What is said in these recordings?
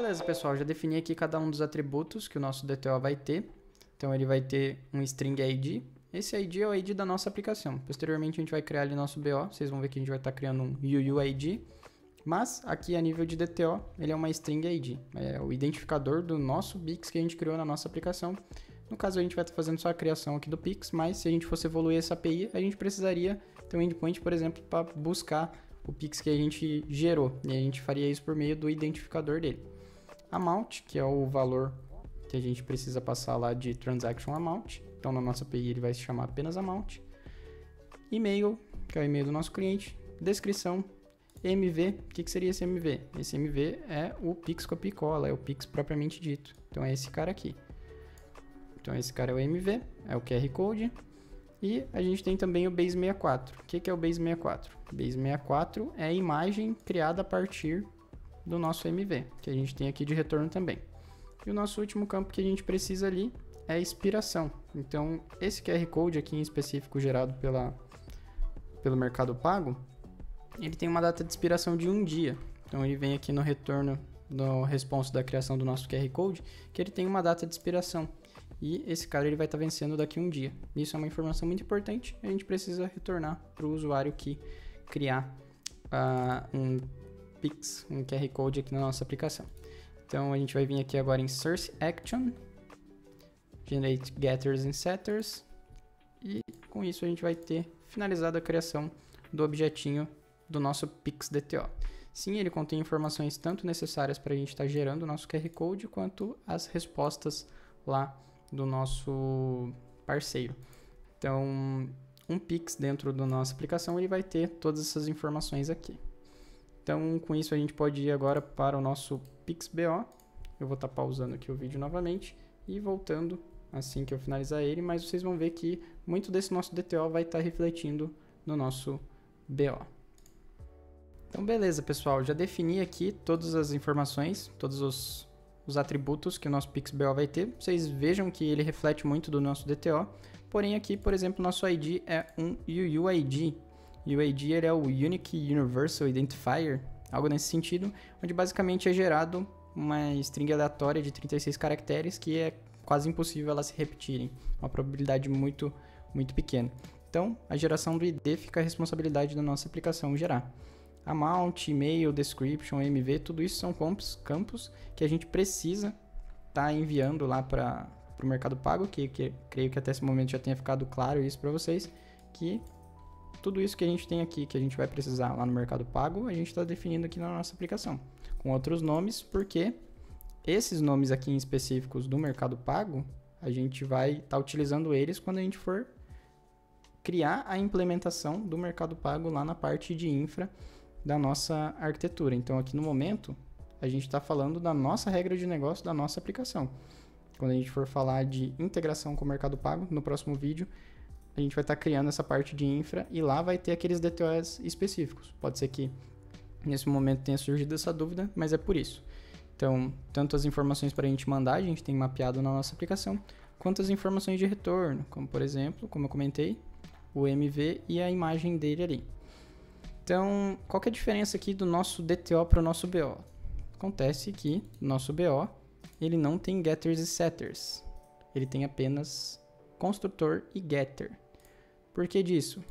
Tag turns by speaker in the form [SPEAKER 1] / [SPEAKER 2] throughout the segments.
[SPEAKER 1] Beleza, pessoal, já defini aqui cada um dos atributos que o nosso DTO vai ter. Então ele vai ter um string ID. Esse ID é o ID da nossa aplicação. Posteriormente a gente vai criar ali nosso BO. Vocês vão ver que a gente vai estar criando um UUID. Mas aqui a nível de DTO, ele é uma string ID. É o identificador do nosso Pix que a gente criou na nossa aplicação. No caso a gente vai estar fazendo só a criação aqui do Pix, mas se a gente fosse evoluir essa API, a gente precisaria ter um endpoint, por exemplo, para buscar o Pix que a gente gerou. E a gente faria isso por meio do identificador dele. Amount, que é o valor que a gente precisa passar lá de transaction amount. Então na nossa API ele vai se chamar apenas amount. E-mail, que é o e-mail do nosso cliente. Descrição. MV, o que seria esse MV? Esse MV é o Pix copia e cola, é o Pix propriamente dito. Então é esse cara aqui. Então esse cara é o MV, é o QR Code. E a gente tem também o Base64. O que é o Base64? O Base64 é a imagem criada a partir do nosso MV, que a gente tem aqui de retorno também. E o nosso último campo que a gente precisa ali é a expiração. Então esse QR Code aqui em específico gerado pelo Mercado Pago, ele tem uma data de expiração de 1 dia. Então ele vem aqui no retorno, no response da criação do nosso QR Code, que ele tem uma data de expiração. E esse cara ele vai estar vencendo daqui a 1 dia. Isso é uma informação muito importante. A gente precisa retornar para o usuário que criar um Pix, um QR Code aqui na nossa aplicação. Então a gente vai vir aqui agora em Source Action, Generate Getters and Setters. E com isso a gente vai ter finalizado a criação do objetinho do nosso Pix DTO. Sim, ele contém informações tanto necessárias para a gente estar gerando o nosso QR Code, quanto as respostas lá do nosso parceiro. Então, um Pix dentro da nossa aplicação, ele vai ter todas essas informações aqui. Então, com isso a gente pode ir agora para o nosso Pix BO. Eu vou estar pausando aqui o vídeo novamente e voltando assim que eu finalizar ele, mas vocês vão ver que muito desse nosso DTO vai estar refletindo no nosso BO. Então beleza, pessoal, já defini aqui todas as informações, todos os atributos que o nosso Pix BO vai ter. Vocês vejam que ele reflete muito do nosso DTO, porém aqui, por exemplo, nosso ID é um UUID. UUID ele é o Unique Universal Identifier, algo nesse sentido, onde basicamente é gerado uma string aleatória de 36 caracteres que é quase impossível elas se repetirem, uma probabilidade muito pequena. Então, a geração do ID fica a responsabilidade da nossa aplicação gerar. Amount, e-mail, description, MV, tudo isso são campos que a gente precisa estar enviando lá para o Mercado Pago, que creio que até esse momento já tenha ficado claro isso para vocês, que tudo isso que a gente tem aqui, que a gente vai precisar lá no Mercado Pago, a gente está definindo aqui na nossa aplicação, com outros nomes, porque esses nomes aqui em específicos do Mercado Pago, a gente vai estar utilizando eles quando a gente for criar a implementação do Mercado Pago lá na parte de infra da nossa arquitetura. Então aqui no momento a gente está falando da nossa regra de negócio da nossa aplicação. Quando a gente for falar de integração com o Mercado Pago, no próximo vídeo a gente vai estar criando essa parte de infra e lá vai ter aqueles DTOs específicos. Pode ser que nesse momento tenha surgido essa dúvida, mas é por isso. Então, tanto as informações para a gente mandar, a gente tem mapeado na nossa aplicação, quanto as informações de retorno, como por exemplo, como eu comentei, o MV e a imagem dele ali. Então, qual que é a diferença aqui do nosso DTO para o nosso BO? Acontece que o nosso BO, ele não tem getters e setters. Ele tem apenas construtor e getter. Por que disso?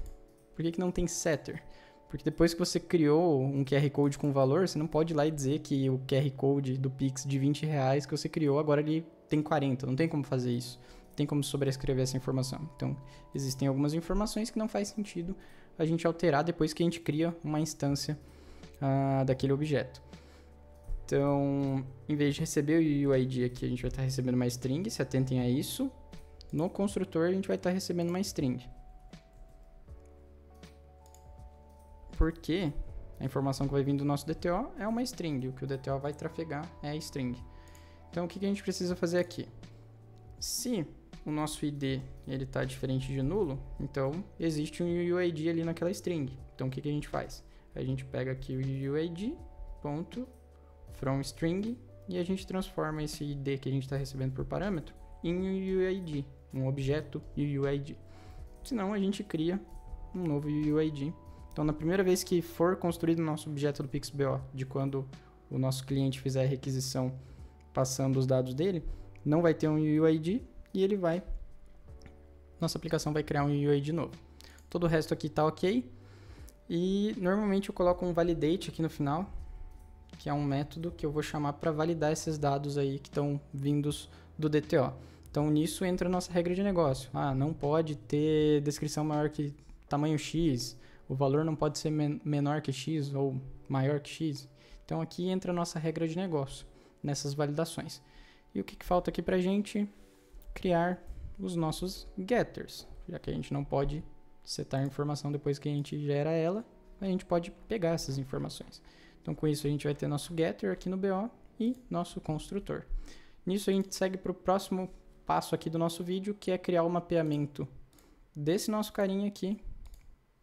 [SPEAKER 1] Por que não tem setter? Porque depois que você criou um QR Code com valor, você não pode ir lá e dizer que o QR Code do Pix de R$20 que você criou, agora ele tem 40. Não tem como fazer isso. Não tem como sobrescrever essa informação. Então, existem algumas informações que não faz sentido a gente alterar depois que a gente cria uma instância daquele objeto. Então, em vez de receber o UID aqui, a gente vai estar recebendo uma string, se atentem a isso. No construtor, a gente vai estar recebendo uma string. Porque a informação que vai vir do nosso DTO é uma string, o que o DTO vai trafegar é a string. Então, o que a gente precisa fazer aqui? Se o nosso ID está diferente de nulo, então existe um UUID ali naquela string. Então o que a gente faz? A gente pega aqui o UUID, ponto, from string, e a gente transforma esse ID que a gente está recebendo por parâmetro em um UUID, um objeto UUID. Senão a gente cria um novo UUID. Então na primeira vez que for construído o nosso objeto do PixBO, de quando o nosso cliente fizer a requisição passando os dados dele, não vai ter um UUID e ele vai, nossa aplicação vai criar um UUID novo. Todo o resto aqui está ok. E normalmente eu coloco um validate aqui no final, que é um método que eu vou chamar para validar esses dados aí que estão vindos do DTO. Então nisso entra a nossa regra de negócio. Não pode ter descrição maior que tamanho X, o valor não pode ser menor que X ou maior que X. Então aqui entra a nossa regra de negócio, nessas validações. E o que falta aqui para a gente? Criar os nossos getters, já que a gente não pode setar a informação depois que a gente gera ela, a gente pode pegar essas informações. Então com isso a gente vai ter nosso getter aqui no BO e nosso construtor. Nisso a gente segue para o próximo passo aqui do nosso vídeo, que é criar o mapeamento desse nosso carinha aqui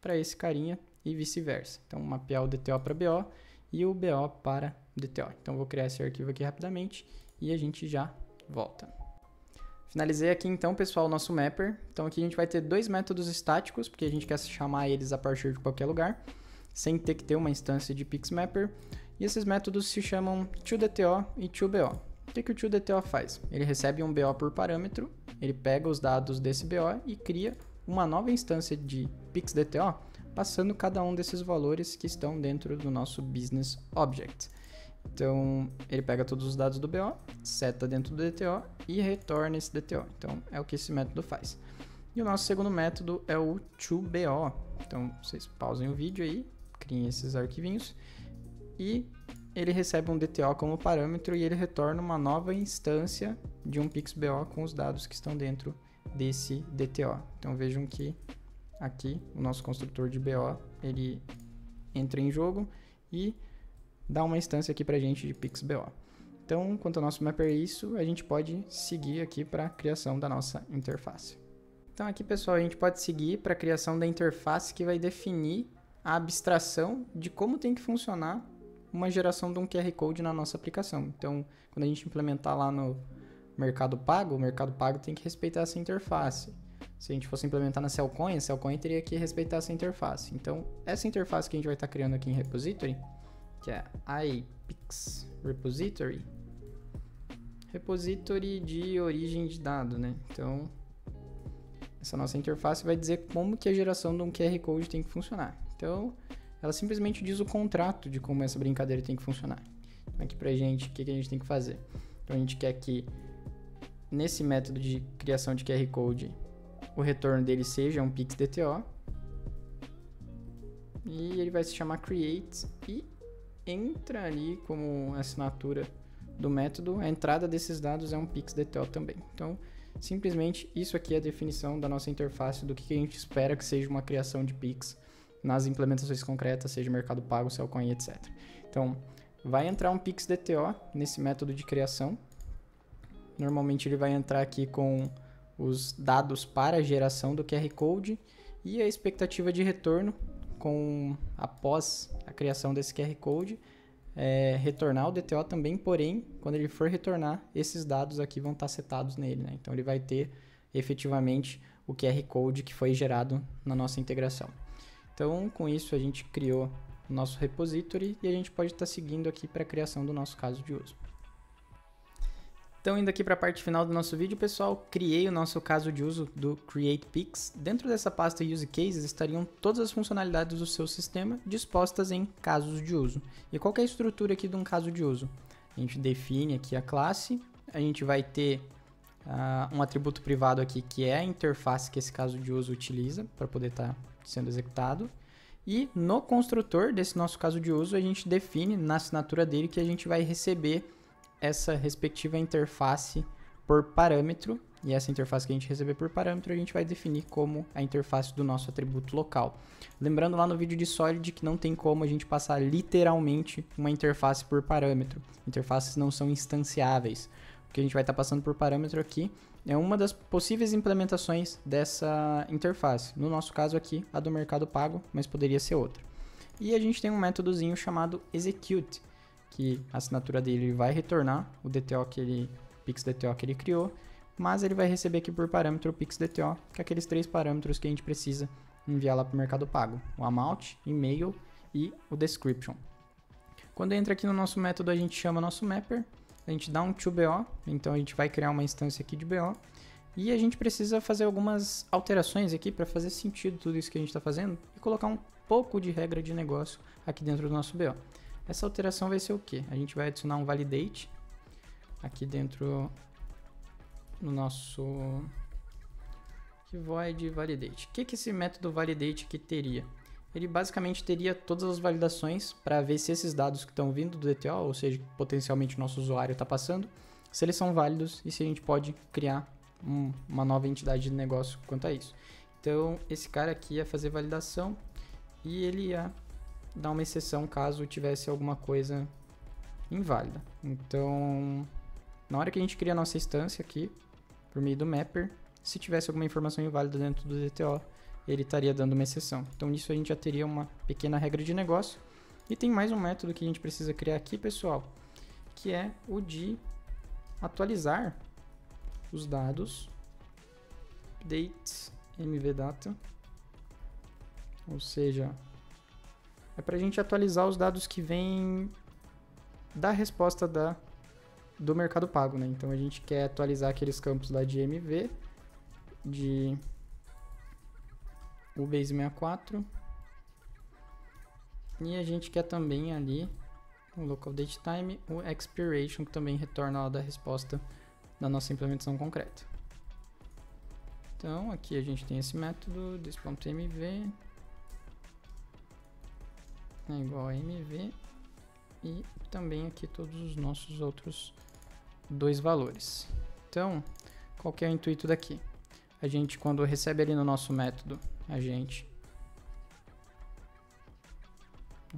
[SPEAKER 1] para esse carinha e vice-versa. Então mapear o DTO para BO e o BO para DTO. Então vou criar esse arquivo aqui rapidamente e a gente já volta. Finalizei aqui então, pessoal, o nosso mapper. Então aqui a gente vai ter dois métodos estáticos, porque a gente quer chamar eles a partir de qualquer lugar, sem ter que ter uma instância de PixMapper. E esses métodos se chamam toDTO e toBO. O que o toDTO faz? Ele recebe um BO por parâmetro, ele pega os dados desse BO e cria uma nova instância de PixDTO, passando cada um desses valores que estão dentro do nosso Business Object. Então, ele pega todos os dados do BO, seta dentro do DTO e retorna esse DTO. Então, é o que esse método faz. E o nosso segundo método é o toBO. Então, vocês pausem o vídeo aí, criem esses arquivinhos e ele recebe um DTO como parâmetro e ele retorna uma nova instância de um PixBO com os dados que estão dentro desse DTO. Então, vejam que aqui o nosso construtor de BO, ele entra em jogo e dá uma instância aqui pra gente de PixBO. Então, quanto ao nosso mapper isso, a gente pode seguir aqui para a criação da nossa interface. Então aqui, pessoal, a gente pode seguir para a criação da interface que vai definir a abstração de como tem que funcionar uma geração de um QR Code na nossa aplicação. Então, quando a gente implementar lá no Mercado Pago, o Mercado Pago tem que respeitar essa interface. Se a gente fosse implementar na Cellcoin, a Cellcoin teria que respeitar essa interface. Então, essa interface que a gente vai estar criando aqui em Repository, que é iPix Repository, repository de origem de dado, né? Então, essa nossa interface vai dizer como que a geração de um QR Code tem que funcionar. Então, ela simplesmente diz o contrato de como essa brincadeira tem que funcionar. Então, aqui pra gente, o que a gente tem que fazer? Então, a gente quer que nesse método de criação de QR Code, o retorno dele seja um PixDTO. E ele vai se chamar create e entra ali como assinatura do método, a entrada desses dados é um PixDTO também. Então, simplesmente isso aqui é a definição da nossa interface, do que a gente espera que seja uma criação de Pix nas implementações concretas, seja Mercado Pago, Cellcoin, etc. Então, vai entrar um PixDTO nesse método de criação. Normalmente ele vai entrar aqui com os dados para a geração do QR Code e a expectativa de retorno após a criação desse QR Code, retornar o DTO também, porém, quando ele for retornar, esses dados aqui vão estar setados nele, né? Então ele vai ter efetivamente o QR Code que foi gerado na nossa integração. Então, com isso a gente criou o nosso repository e a gente pode estar seguindo aqui para a criação do nosso caso de uso. Então, indo aqui para a parte final do nosso vídeo, pessoal, criei o nosso caso de uso do CreatePix. Dentro dessa pasta Use Cases estariam todas as funcionalidades do seu sistema dispostas em casos de uso. E qual que é a estrutura aqui de um caso de uso? A gente define aqui a classe, a gente vai ter um atributo privado aqui que é a interface que esse caso de uso utiliza para poder estar sendo executado. E no construtor desse nosso caso de uso, a gente define na assinatura dele que a gente vai receber essa respectiva interface por parâmetro, e essa interface que a gente receber por parâmetro a gente vai definir como a interface do nosso atributo local. Lembrando lá no vídeo de Solid que não tem como a gente passar literalmente uma interface por parâmetro. Interfaces não são instanciáveis. O que a gente vai estar passando por parâmetro aqui é uma das possíveis implementações dessa interface. No nosso caso aqui, a do Mercado Pago, mas poderia ser outra. E a gente tem um métodozinho chamado execute, que a assinatura dele vai retornar o DTO PixDTO que ele criou, mas ele vai receber aqui por parâmetro o PixDTO, que é aqueles 3 parâmetros que a gente precisa enviar lá para o Mercado Pago: o amount, e-mail e o description. Quando entra aqui no nosso método, a gente chama nosso mapper, a gente dá um toBO, então a gente vai criar uma instância aqui de BO, e a gente precisa fazer algumas alterações aqui para fazer sentido tudo isso que a gente está fazendo e colocar um pouco de regra de negócio aqui dentro do nosso BO. Essa alteração vai ser o quê? A gente vai adicionar um validate aqui dentro no nosso void validate. O que esse método validate aqui teria? Ele basicamente teria todas as validações para ver se esses dados que estão vindo do DTO, ou seja, potencialmente o nosso usuário está passando, se eles são válidos e se a gente pode criar uma nova entidade de negócio quanto a isso. Então, esse cara aqui ia fazer validação e ele ia dar uma exceção caso tivesse alguma coisa inválida. Então, na hora que a gente cria a nossa instância aqui, por meio do mapper, se tivesse alguma informação inválida dentro do DTO, ele estaria dando uma exceção. Então, nisso a gente já teria uma pequena regra de negócio. E tem mais um método que a gente precisa criar aqui, pessoal, que é o de atualizar os dados update mvdata, ou seja, é para a gente atualizar os dados que vêm da resposta do Mercado Pago, né? Então a gente quer atualizar aqueles campos lá de MV, de o base64, e a gente quer também ali o local date time, o expiration, que também retorna lá da resposta da nossa implementação concreta. Então aqui a gente tem esse método this.mv é igual a mv e também aqui todos os nossos outros dois valores. Então, qual que é o intuito daqui? A gente, quando recebe ali no nosso método, vamos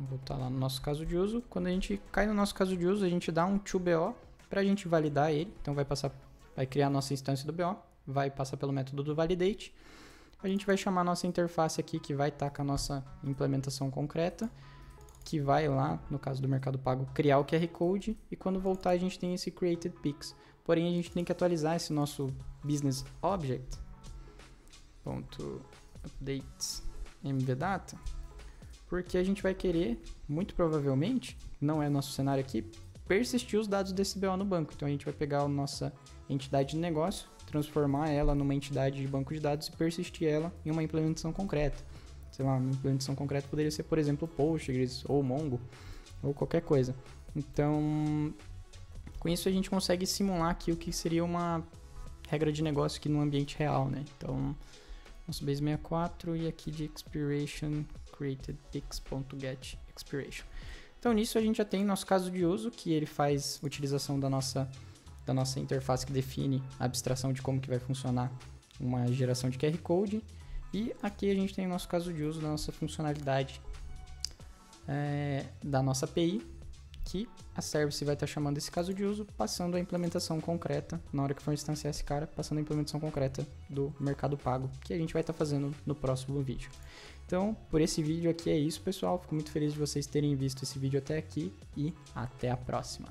[SPEAKER 1] voltar lá no nosso caso de uso. Quando a gente cai no nosso caso de uso, a gente dá um toBO para a gente validar ele. Então vai criar a nossa instância do BO, vai passar pelo método do validate. A gente vai chamar a nossa interface aqui, que vai estar com a nossa implementação concreta, que vai lá, no caso do Mercado Pago, criar o QR Code, e quando voltar a gente tem esse created pix. Porém, a gente tem que atualizar esse nosso business object, .updates mvdata, porque a gente vai querer, muito provavelmente, não é nosso cenário aqui, persistir os dados desse BO no banco. Então a gente vai pegar a nossa entidade de negócio, transformar ela numa entidade de banco de dados e persistir ela em uma implementação concreta. Sei lá, uma implementação concreta poderia ser, por exemplo, Postgres ou Mongo ou qualquer coisa. Então, com isso a gente consegue simular aqui o que seria uma regra de negócio aqui no ambiente real, né? Então, nosso base64 e aqui de expiration created pix.get expiration. Então, nisso a gente já tem nosso caso de uso, que ele faz utilização da nossa interface que define a abstração de como que vai funcionar uma geração de QR Code. E aqui a gente tem o nosso caso de uso da nossa funcionalidade da nossa API, que a service vai estar chamando esse caso de uso, passando a implementação concreta, na hora que for instanciar esse cara, passando a implementação concreta do Mercado Pago, que a gente vai estar fazendo no próximo vídeo. Então, por esse vídeo aqui é isso, pessoal. Fico muito feliz de vocês terem visto esse vídeo até aqui e até a próxima.